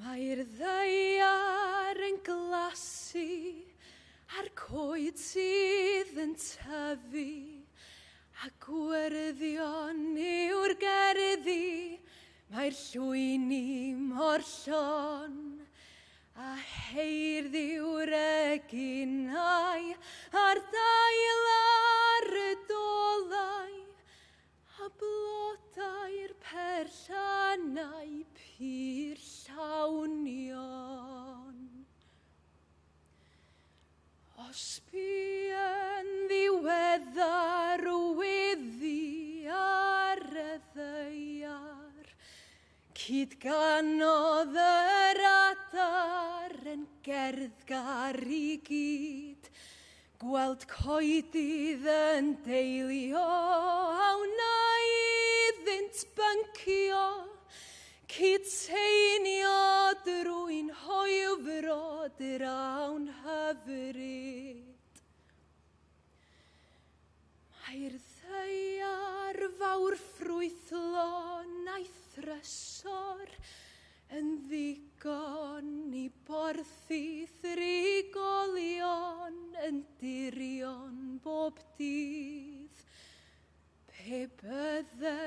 Mae'r ddaear yn glasu a'r coed sydd yn tyfu, a gwerddion yw'r gerddi, mae'r llwyni mor llon, a heirdd yw'r eginau a'r dail ar y dolau, a blodau'r perllanau pur llawnion. Os bu yn ddiweddar weddi ar y ddaear, cyd ganodd yr adar yn gerddgar I gyd, gweld coedydd yn deilio a wna iddynt byncio, cyd teinio drwy'n hoiwfrod yr awn hyfryd. Mae'r ddaear fawr ffrwythlon a'i thrysor yn ddigon I borthu thrigolion yn dirion bob dydd. Pe bydde